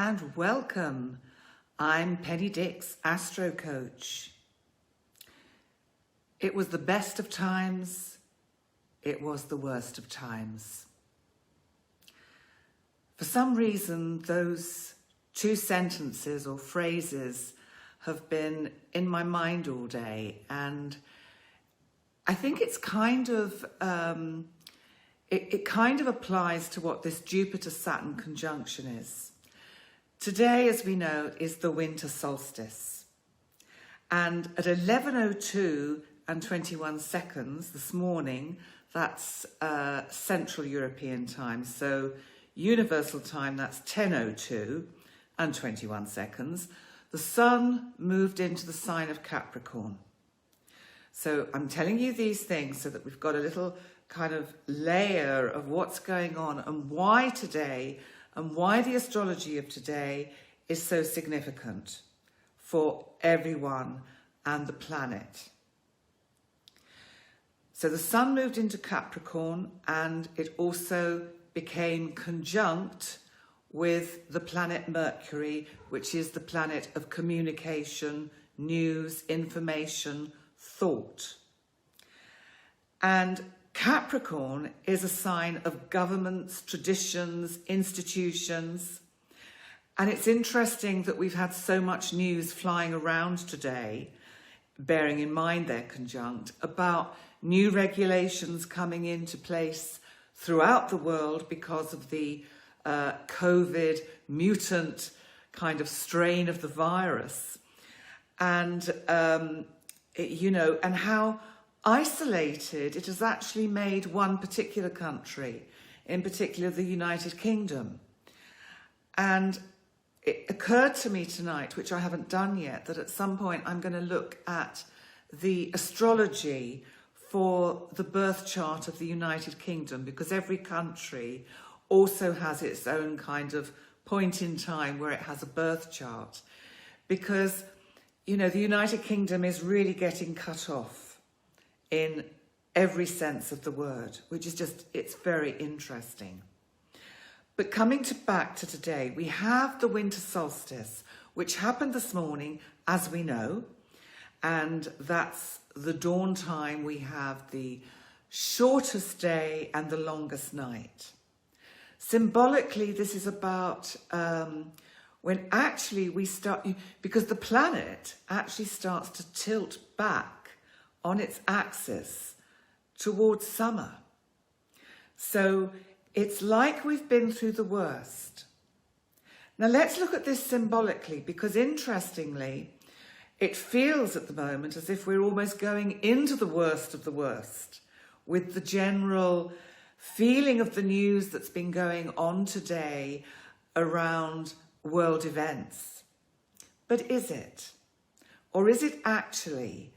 and welcome. I'm Penny Dix, Astro Coach. It was the best of times, it was the worst of times. For some reason, those two sentences or phrases have been in my mind all day, and I think it's kind of it kind of applies to what this Jupiter-Saturn conjunction is. Today, as we know, is the Winter Solstice. And at 11:02 and 21 seconds this morning, that's Central European time, so Universal time, that's 10:02 and 21 seconds, the Sun moved into the sign of Capricorn. So I'm telling you these things so that we've got a little kind of layer of what's going on and why today and why the astrology of today is so significant for everyone and the planet. So the Sun moved into Capricorn, and it also became conjunct with the planet Mercury, which is the planet of communication, news, information, thought. And Capricorn is a sign of governments, traditions, institutions. And it's interesting that we've had so much news flying around today, bearing in mind their conjunct, about new regulations coming into place throughout the world because of the COVID mutant kind of strain of the virus. And, and how isolated it has actually made one particular country, in particular the United Kingdom. And it occurred to me tonight, which I haven't done yet, that at some point I'm going to look at the astrology for the birth chart of the United Kingdom, because every country also has its own kind of point in time where it has a birth chart. Because, the United Kingdom is really getting cut off in every sense of the word, which is it's very interesting. But coming back to today, we have the Winter Solstice, which happened this morning, as we know, and that's the dawn time. We have the shortest day and the longest night. Symbolically, this is about when actually we start, because the planet actually starts to tilt back on its axis towards summer. So it's like we've been through the worst. Now let's look at this symbolically, because interestingly, it feels at the moment as if we're almost going into the worst of the worst, with the general feeling of the news that's been going on today around world events. But is it? Or is it actually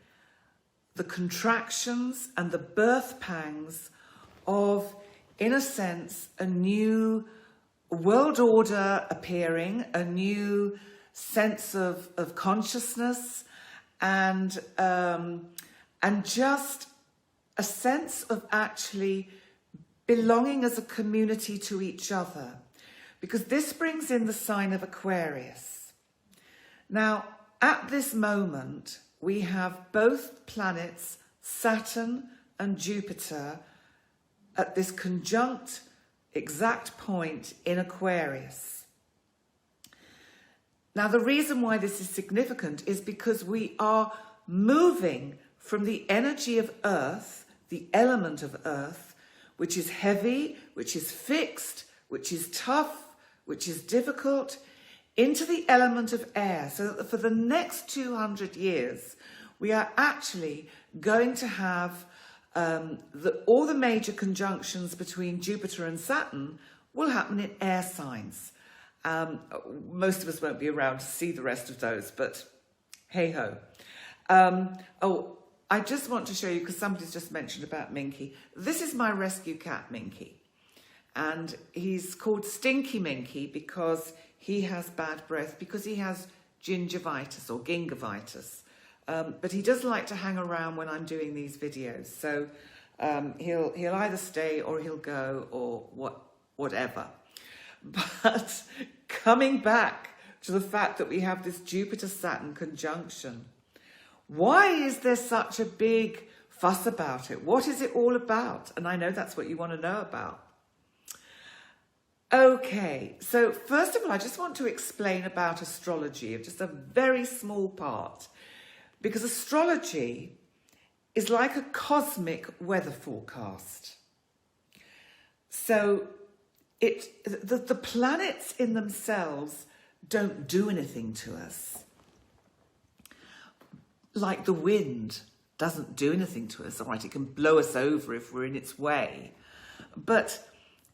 the contractions and the birth pangs of, in a sense, a new world order appearing, a new sense of consciousness, and just a sense of actually belonging as a community to each other? Because this brings in the sign of Aquarius. Now, at this moment, we have both planets, Saturn and Jupiter, at this conjunct exact point in Aquarius. Now, the reason why this is significant is because we are moving from the energy of Earth, the element of Earth, which is heavy, which is fixed, which is tough, which is difficult, into the element of air, so that for the next 200 years, we are actually going to have all the major conjunctions between Jupiter and Saturn will happen in air signs. Most of us won't be around to see the rest of those, but hey-ho. I just want to show you, because somebody's just mentioned about Minky. This is my rescue cat, Minky. And he's called Stinky Minky because he has bad breath, because he has gingivitis or gingivitis. But he does like to hang around when I'm doing these videos. So he'll either stay or he'll go or whatever. But coming back to the fact that we have this Jupiter-Saturn conjunction. Why is there such a big fuss about it? What is it all about? And I know that's what you want to know about. Okay, so first of all, I just want to explain about astrology, just a very small part, because astrology is like a cosmic weather forecast. So the planets in themselves don't do anything to us. Like the wind doesn't do anything to us, all right? It can blow us over if we're in its way. But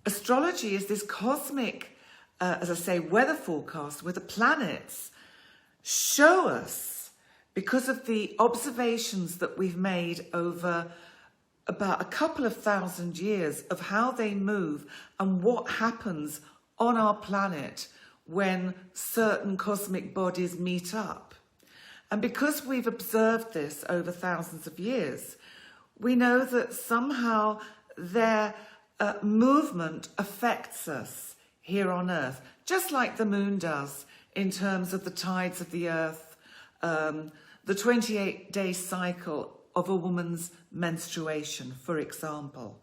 astrology is this cosmic, as I say, weather forecast where the planets show us, because of the observations that we've made over about a couple of thousand years, of how they move and what happens on our planet when certain cosmic bodies meet up. And because we've observed this over thousands of years, we know that somehow their movement affects us here on Earth, just like the moon does in terms of the tides of the Earth, the 28-day cycle of a woman's menstruation, for example.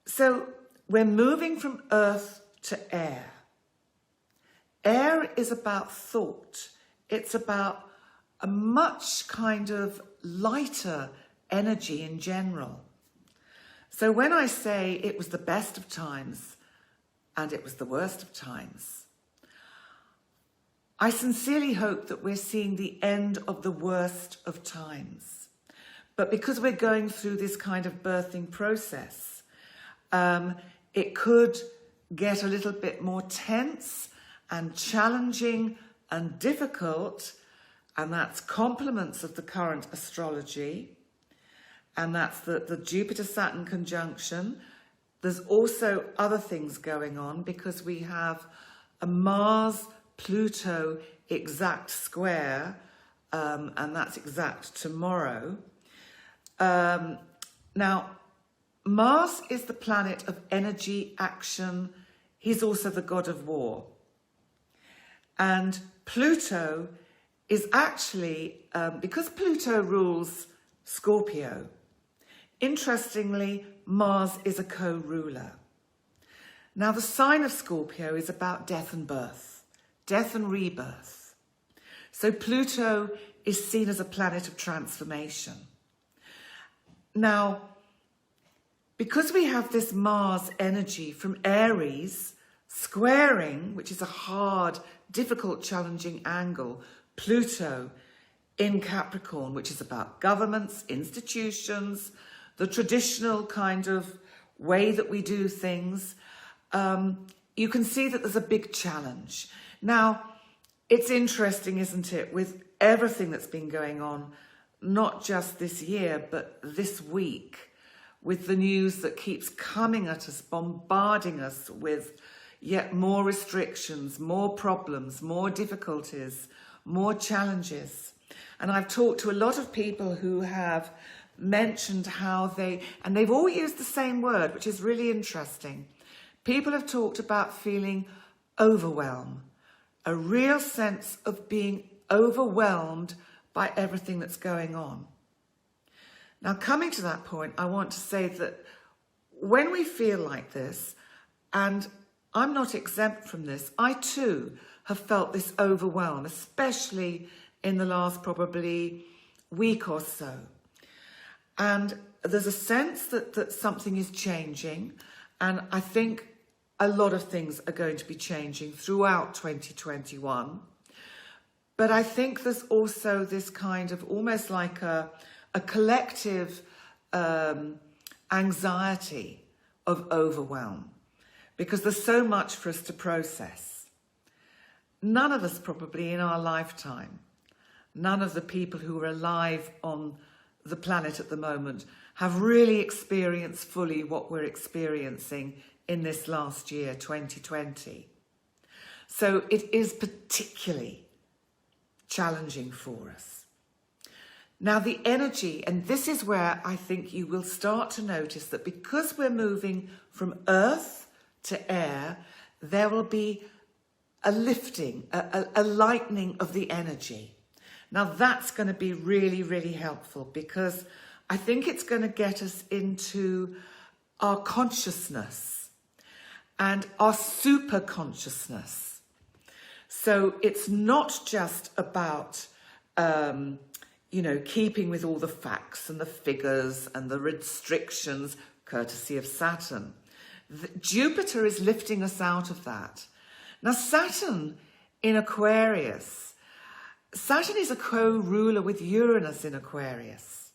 So we're moving from Earth to air. Air is about thought. It's about a much kind of lighter energy in general. So when I say it was the best of times and it was the worst of times, I sincerely hope that we're seeing the end of the worst of times. But because we're going through this kind of birthing process, it could get a little bit more tense and challenging and difficult, and that's complements of the current astrology, and that's the Jupiter-Saturn conjunction. There's also other things going on because we have a Mars-Pluto exact square, and that's exact tomorrow. Now, Mars is the planet of energy, action. He's also the god of war. And Pluto is actually, because Pluto rules Scorpio, interestingly, Mars is a co-ruler. Now, the sign of Scorpio is about death and birth, death and rebirth. So Pluto is seen as a planet of transformation. Now, because we have this Mars energy from Aries squaring, which is a hard, difficult, challenging angle, Pluto in Capricorn, which is about governments, institutions, the traditional kind of way that we do things, you can see that there's a big challenge. Now, it's interesting, isn't it, with everything that's been going on, not just this year, but this week, with the news that keeps coming at us, bombarding us with yet more restrictions, more problems, more difficulties, more challenges. And I've talked to a lot of people who have mentioned how and they've all used the same word, which is really interesting. People have talked about feeling overwhelmed, a real sense of being overwhelmed by everything that's going on. Now, coming to that point, I want to say that when we feel like this, and I'm not exempt from this, I too have felt this overwhelm, especially in the last probably week or so. And there's a sense that something is changing, and I think a lot of things are going to be changing throughout 2021. But I think there's also this kind of almost like a collective anxiety of overwhelm, because there's so much for us to process. None of us probably in our lifetime, none of the people who are alive on the planet at the moment have really experienced fully what we're experiencing in this last year, 2020. So it is particularly challenging for us. Now, the energy, and this is where I think you will start to notice that because we're moving from earth to air, there will be a lifting, a lightening of the energy. Now that's going to be really, really helpful, because I think it's going to get us into our consciousness and our super consciousness. So it's not just about, keeping with all the facts and the figures and the restrictions, courtesy of Saturn. Jupiter is lifting us out of that. Now, Saturn in Aquarius, Saturn is a co-ruler with Uranus in Aquarius.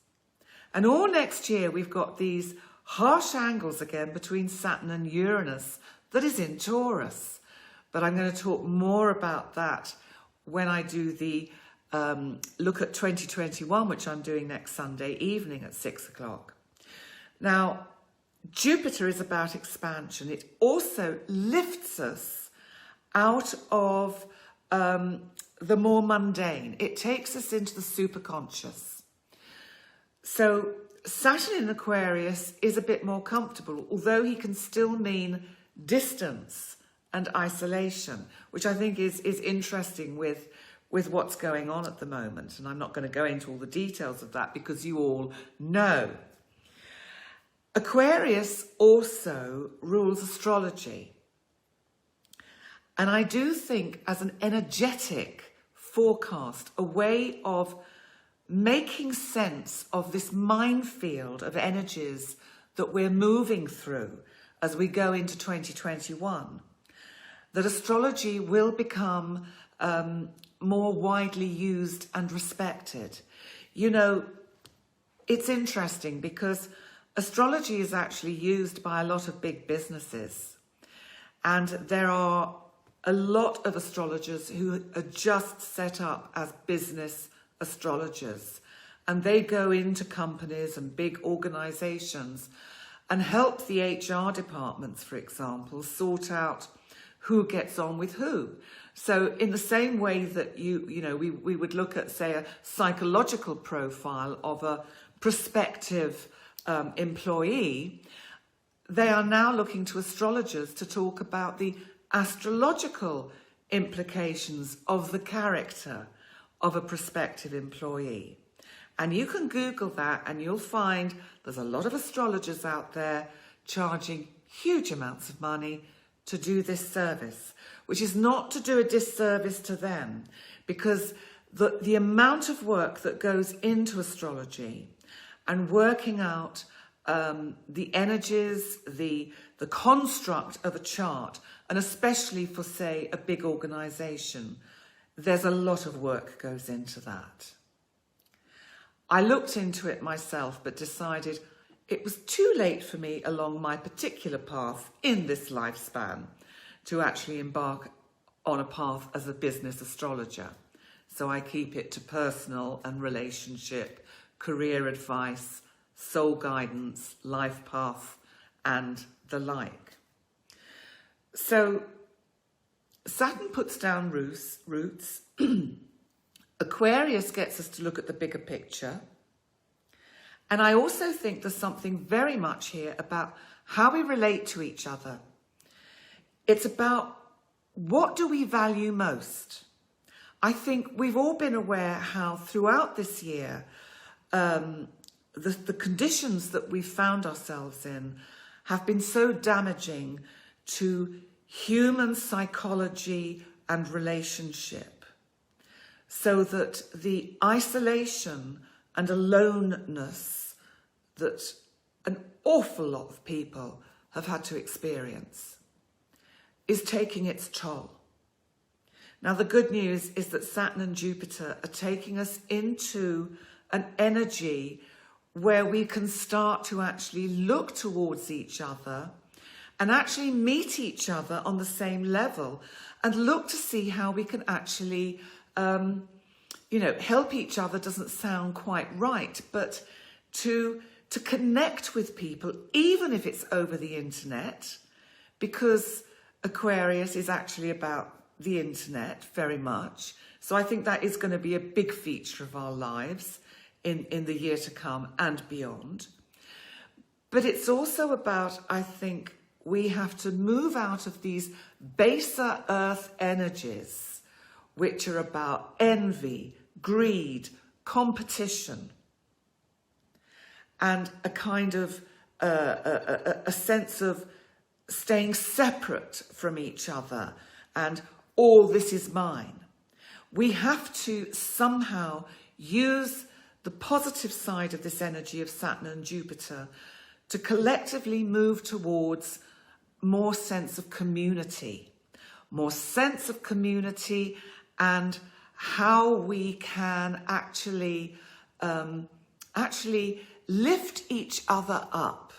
And all next year, we've got these harsh angles again between Saturn and Uranus that is in Taurus. But I'm going to talk more about that when I do the look at 2021, which I'm doing next Sunday evening at 6 o'clock. Now, Jupiter is about expansion. It also lifts us out of the more mundane. It takes us into the superconscious. So Saturn in Aquarius is a bit more comfortable, although he can still mean distance and isolation, which I think is interesting with what's going on at the moment. And I'm not going to go into all the details of that because you all know. Aquarius also rules astrology. And I do think as an energetic forecast, a way of making sense of this minefield of energies that we're moving through as we go into 2021, that astrology will become more widely used and respected. You know, it's interesting because astrology is actually used by a lot of big businesses. And there are a lot of astrologers who are just set up as business astrologers. And they go into companies and big organizations and help the HR departments, for example, sort out who gets on with who. So in the same way that we would look at, say, a psychological profile of a prospective employee, they are now looking to astrologers to talk about the astrological implications of the character of a prospective employee. And you can Google that and you'll find there's a lot of astrologers out there charging huge amounts of money to do this service, which is not to do a disservice to them, because the amount of work that goes into astrology and working out the energies, the construct of a chart, and especially for, say, a big organisation, there's a lot of work goes into that. I looked into it myself, but decided it was too late for me along my particular path in this lifespan to actually embark on a path as a business astrologer. So I keep it to personal and relationship, career advice, soul guidance, life path, and the like. So Saturn puts down roots. Aquarius gets us to look at the bigger picture. And I also think there's something very much here about how we relate to each other. It's about what do we value most? I think we've all been aware how throughout this year, the conditions that we've found ourselves in have been so damaging to human psychology and relationship, so that the isolation and aloneness that an awful lot of people have had to experience is taking its toll. Now, the good news is that Saturn and Jupiter are taking us into an energy where we can start to actually look towards each other and actually meet each other on the same level and look to see how we can actually, help each other doesn't sound quite right, but to connect with people, even if it's over the internet, because Aquarius is actually about the internet very much. So I think that is going to be a big feature of our lives in the year to come and beyond. But it's also about, I think, we have to move out of these baser earth energies, which are about envy, greed, competition, and a kind of a sense of staying separate from each other and all this is mine. We have to somehow use the positive side of this energy of Saturn and Jupiter to collectively move towards more sense of community and how we can actually lift each other up.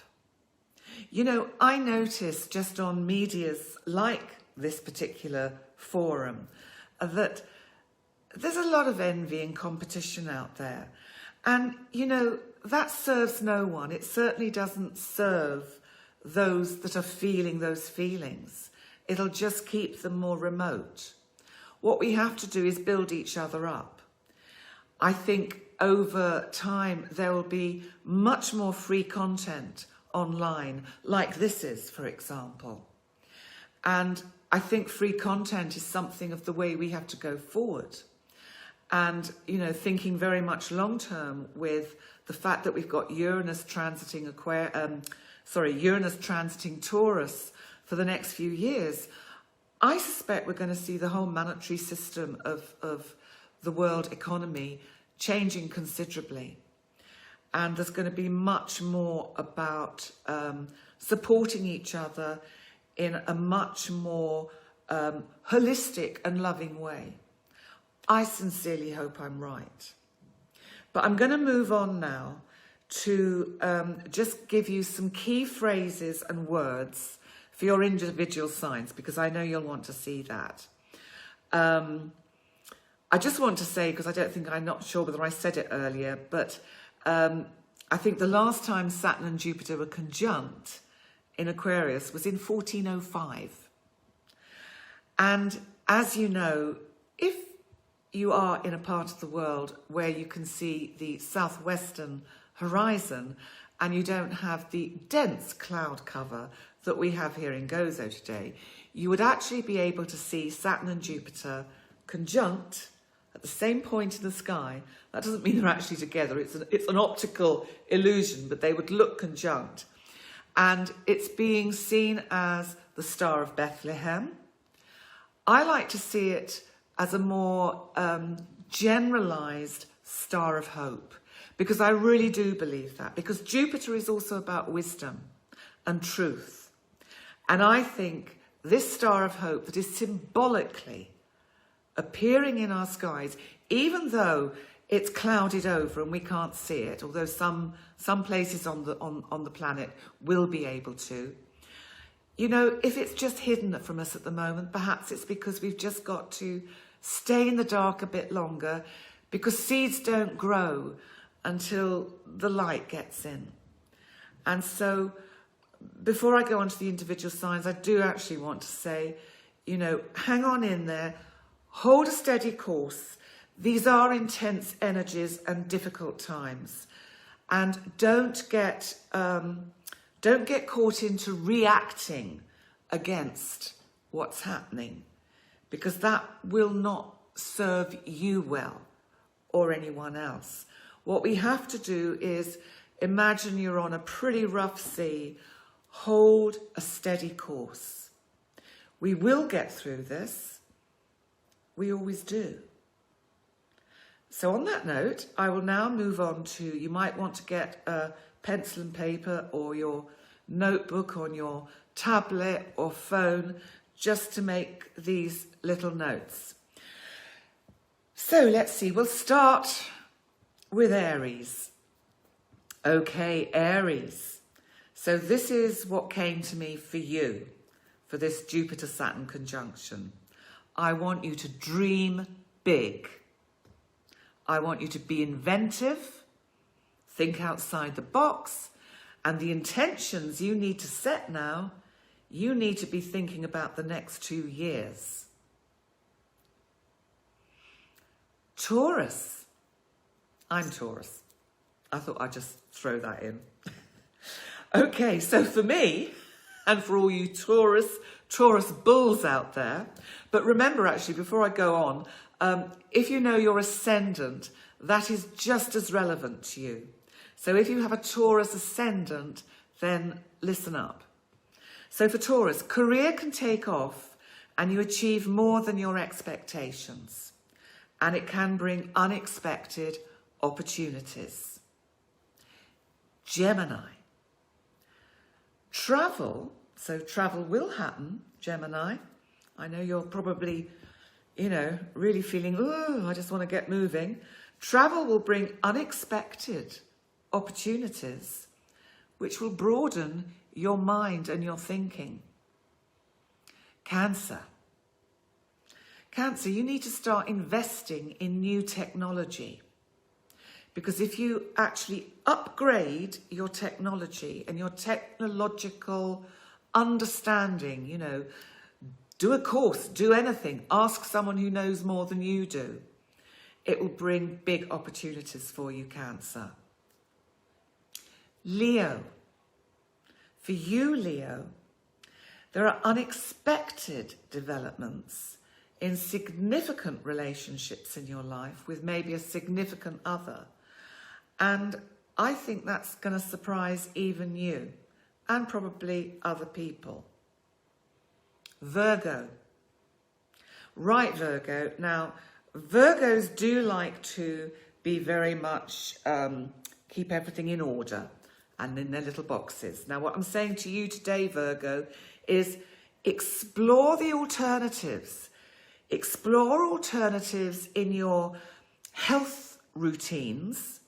You know, I notice just on medias like this particular forum that there's a lot of envy and competition out there. And, you know, that serves no one. It certainly doesn't serve those that are feeling those feelings. It'll just keep them more remote. What we have to do is build each other up. I think over time there will be much more free content online, like this is, for example. And I think free content is something of the way we have to go forward. And, you know, thinking very much long term with the fact that we've got Uranus transiting Uranus transiting Taurus for the next few years, I suspect we're going to see the whole monetary system of the world economy changing considerably. And there's going to be much more about supporting each other in a much more holistic and loving way. I sincerely hope I'm right. But I'm going to move on now to just give you some key phrases and words for your individual signs, because I know you'll want to see that. I just want to say, because I'm not sure whether I said it earlier, but I think the last time Saturn and Jupiter were conjunct in Aquarius was in 1405. And as you know, if you are in a part of the world where you can see the southwestern horizon and you don't have the dense cloud cover that we have here in Gozo today, you would actually be able to see Saturn and Jupiter conjunct at the same point in the sky. That doesn't mean they're actually together. It's an optical illusion, but they would look conjunct. And it's being seen as the Star of Bethlehem. I like to see it as a more generalized star of hope, because I really do believe that, because Jupiter is also about wisdom and truth. And I think this star of hope that is symbolically appearing in our skies, even though it's clouded over and we can't see it, although some places on the planet will be able to. You know, if it's just hidden from us at the moment, perhaps it's because we've just got to stay in the dark a bit longer, because seeds don't grow until the light gets in. And so before I go on to the individual signs, I do actually want to say, you know, hang on in there, hold a steady course. These are intense energies and difficult times. And don't get caught into reacting against what's happening, because that will not serve you well or anyone else. What we have to do is imagine you're on a pretty rough sea, hold a steady course. We will get through this. We always do. So on that note, I will now move on to, you might want to get a pencil and paper or your notebook on your tablet or phone, just to make these little notes. So let's see, we'll start with Aries. Okay, Aries. So this is what came to me for you, for this Jupiter-Saturn conjunction. I want you to dream big. I want you to be inventive, think outside the box, and the intentions you need to set now, you need to be thinking about the next 2 years. Taurus. I'm Taurus. I thought I'd just throw that in. Okay, so for me, and for all you Taurus bulls out there. But remember, actually, before I go on, if you know your ascendant, that is just as relevant to you. So if you have a Taurus ascendant, then listen up. So for Taurus, career can take off and you achieve more than your expectations. And it can bring unexpected opportunities. Gemini. Travel, so travel will happen, Gemini. I know you're probably, really feeling, oh, I just want to get moving. Travel will bring unexpected opportunities, which will broaden your mind and your thinking. Cancer. Cancer, you need to start investing in new technology. Because if you actually upgrade your technology and your technological understanding, do a course, do anything, ask someone who knows more than you do, it will bring big opportunities for you, Cancer. Leo. For you, Leo, there are unexpected developments in significant relationships in your life with maybe a significant other. And I think that's going to surprise even you and probably other people. Virgo. Right, Virgo. Now, Virgos do like to be very much keep everything in order and in their little boxes. Now, what I'm saying to you today, Virgo, is explore the alternatives. Explore alternatives in your health routines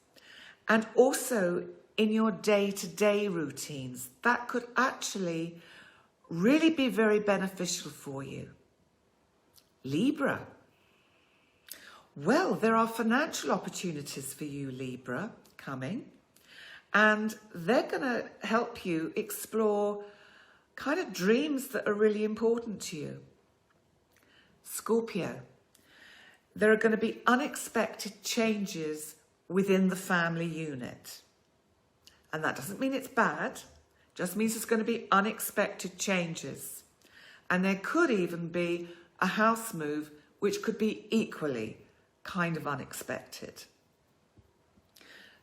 and also in your day-to-day routines. That could actually really be very beneficial for you. Libra. Well, there are financial opportunities for you, Libra, coming. And they're going to help you explore kind of dreams that are really important to you. Scorpio. There are going to be unexpected changes within the family unit. And that doesn't mean it's bad. Just means there's going to be unexpected changes. And there could even be a house move which could be equally kind of unexpected.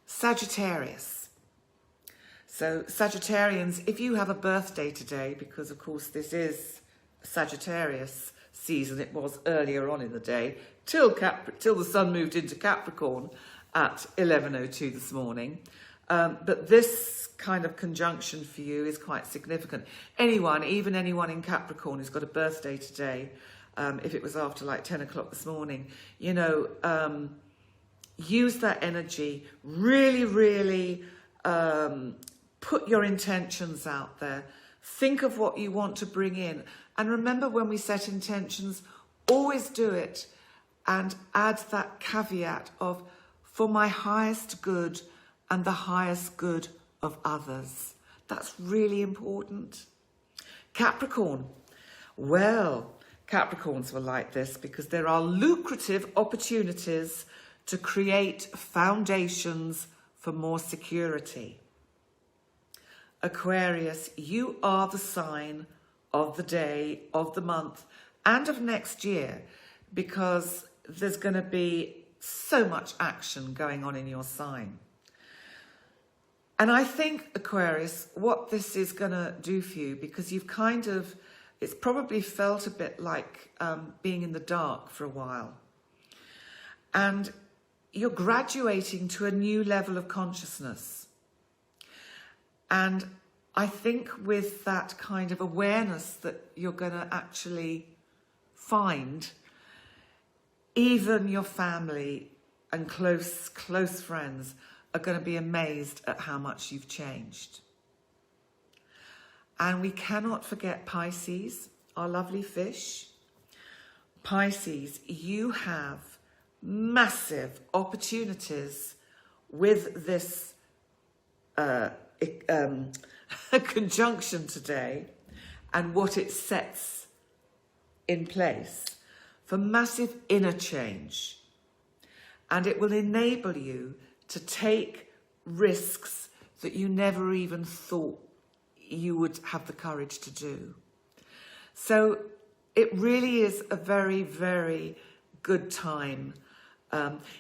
Sagittarius. So Sagittarians, if you have a birthday today, because of course this is Sagittarius season, it was earlier on in the day, till the sun moved into Capricorn at 11:02 this morning. But this kind of conjunction for you is quite significant. Even anyone in Capricorn who's got a birthday today, if it was after like 10 o'clock this morning, use that energy, really, put your intentions out there. Think of what you want to bring in. And remember, when we set intentions, always do it and add that caveat of, for my highest good and the highest good of others. That's really important. Capricorn. Well, Capricorns will like this because there are lucrative opportunities to create foundations for more security. Aquarius, you are the sign of the day, of the month, and of next year, because there's going to be so much action going on in your sign. And I think, Aquarius, what this is going to do for you, because it's probably felt a bit like being in the dark for a while. And you're graduating to a new level of consciousness. And I think with that kind of awareness that you're going to actually find, even your family and close friends are going to be amazed at how much you've changed. And we cannot forget Pisces, our lovely fish. Pisces, you have massive opportunities with this conjunction today and what it sets in place for massive inner change. And it will enable you to take risks that you never even thought you would have the courage to do. So it really is a very, very good time.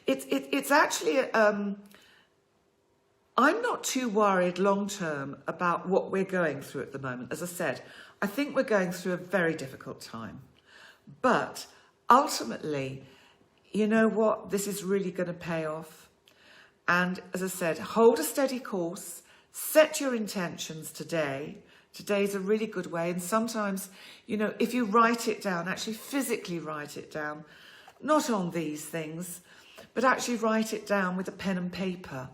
It's actually, I'm not too worried long term about what we're going through at the moment. As I said, I think we're going through a very difficult time. But ultimately, you know what? This is really going to pay off. And as I said, hold a steady course, set your intentions today. Today's a really good way. And sometimes, you know, if you write it down, actually physically write it down, not on these things, but actually write it down with a pen and paper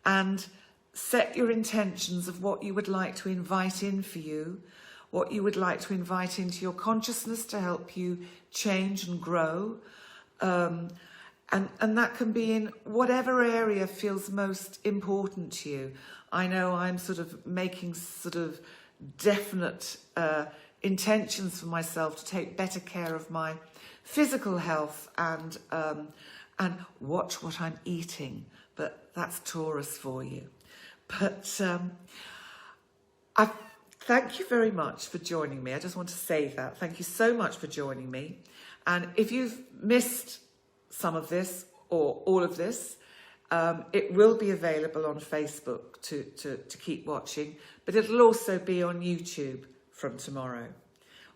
and set your intentions of what you would like to invite in for you, what you would like to invite into your consciousness to help you change and grow. And that can be in whatever area feels most important to you. I know I'm sort of making sort of definite intentions for myself to take better care of my physical health and watch what I'm eating. But that's Taurus for you. But I thank you very much for joining me. I just want to say that. Thank you so much for joining me. And if you've missed some of this or all of this, it will be available on Facebook to keep watching, but it'll also be on YouTube from tomorrow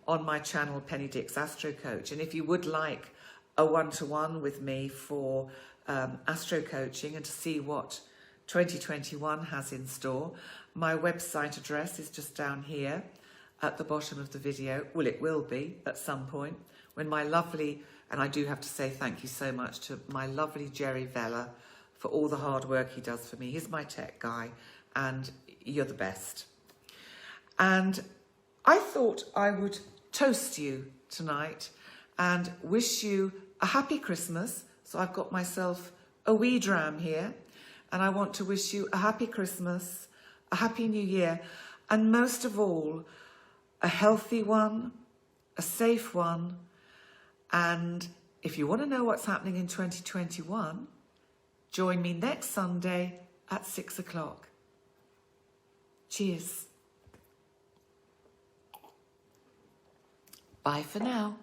on my channel, Penny Dick's Astro Coach. And if you would like a one-to-one with me for astro coaching and to see what 2021 has in store, my website address is just down here at the bottom of the video. Well, it will be at some point when my lovely, and I do have to say thank you so much to my lovely Jerry Vella for all the hard work he does for me. He's my tech guy and you're the best. And I thought I would toast you tonight and wish you a happy Christmas. So I've got myself a wee dram here, and I want to wish you a happy Christmas, a happy New Year, and most of all, a healthy one, a safe one. And if you want to know what's happening in 2021, join me next Sunday at 6 o'clock. Cheers. Bye for now.